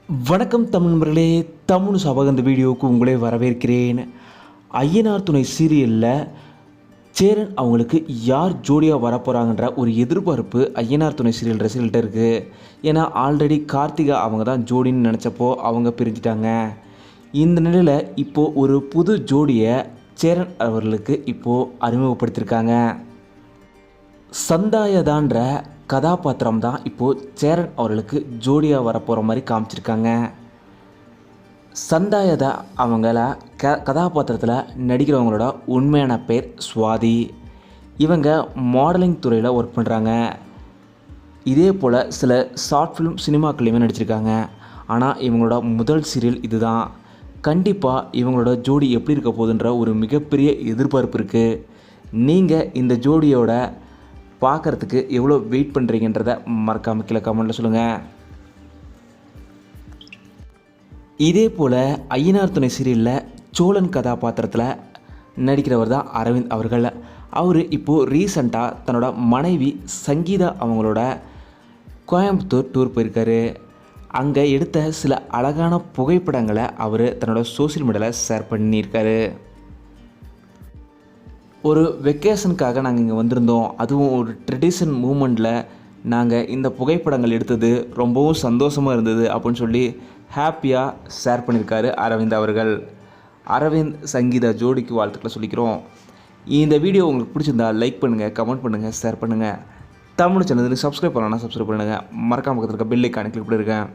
வணக்கம் தமிழ் நண்பர்களே, தமிழ் சபக இந்த வீடியோவுக்கு உங்களே வரவேற்கிறேன். ஐயனார் துணை சீரியலில் சேரன் அவங்களுக்கு யார் ஜோடியாக வரப்போகிறாங்கன்ற ஒரு எதிர்பார்ப்பு ஐயனார் துணை சீரியல் ரசிகர்கள்ட்ட இருக்குது. ஏன்னா ஆல்ரெடி கார்த்திகா அவங்க தான் ஜோடின்னு நினச்சப்போ அவங்க பிரிஞ்சிட்டாங்க. இந்த நிலையில் இப்போது ஒரு புது ஜோடியை சேரன் அவர்களுக்கு இப்போது அறிமுகப்படுத்தியிருக்காங்க. சந்தாயதான்ற கதாபாத்திரம் தான் இப்போது சேரன் அவர்களுக்கு ஜோடியாக வரப்போகிற மாதிரி காமிச்சிருக்காங்க. சந்தாயதா அவங்கள கதாபாத்திரத்தில் நடிக்கிறவங்களோட உண்மையான பேர் சுவாதி. இவங்க மாடலிங் துறையில் ஒர்க் பண்ணுறாங்க. இதே போல் சில ஷார்ட் ஃபிலிம் சினிமாக்கள்லையுமே நடிச்சிருக்காங்க. ஆனால் இவங்களோட முதல் சீரியல் இதுதான். கண்டிப்பாக இவங்களோட ஜோடி எப்படி இருக்க போகுதுன்ற ஒரு மிகப்பெரிய எதிர்பார்ப்பு இருக்குது. நீங்கள் இந்த ஜோடியோட பார்க்குறதுக்கு எவ்வளோ வெயிட் பண்ணுறீங்கன்றத மறக்காமல் கீழே கமெண்ட்டில் சொல்லுங்கள். இதே போல் ஐயனார் துணை சீரியலில் சோழன் கதாபாத்திரத்தில் நடிக்கிறவர் தான் அரவிந்த் அவர்கள். அவர் இப்போது ரீசண்டாக தன்னோட மனைவி சங்கீதா அவங்களோட கோயம்புத்தூர் டூர் போயிருக்காரு. அங்கே எடுத்த சில அழகான புகைப்படங்களை அவர் தன்னோட சோசியல் மீடியாவில் ஷேர் பண்ணியிருக்காரு. ஒரு வெக்கேஷனுக்காக நாங்கள் இங்கே வந்திருந்தோம், அதுவும் ஒரு ட்ரெடிஷன் மூமெண்ட்டில் நாங்கள் இந்த புகைப்படங்கள் எடுத்தது ரொம்பவும் சந்தோஷமாக இருந்தது அப்படின்னு சொல்லி ஹாப்பியாக ஷேர் பண்ணியிருக்காரு அரவிந்த் அவர்கள். அரவிந்த் சங்கீதா ஜோடிக்கு வாழ்த்துக்களை சொல்லிக்கிறோம். இந்த வீடியோ உங்களுக்கு பிடிச்சிருந்தா லைக் பண்ணுங்கள், கமெண்ட் பண்ணுங்கள், ஷேர் பண்ணுங்கள். தமிழ் சேனலுக்கு சப்ஸ்கிரைப் பண்ணலாம், சப்ஸ்கிரைப் பண்ணுங்கள். மறக்காம பக்கத்தில் இருக்க பெல் ஐக்கானை கிளிக் பண்ணிருக்கேன்.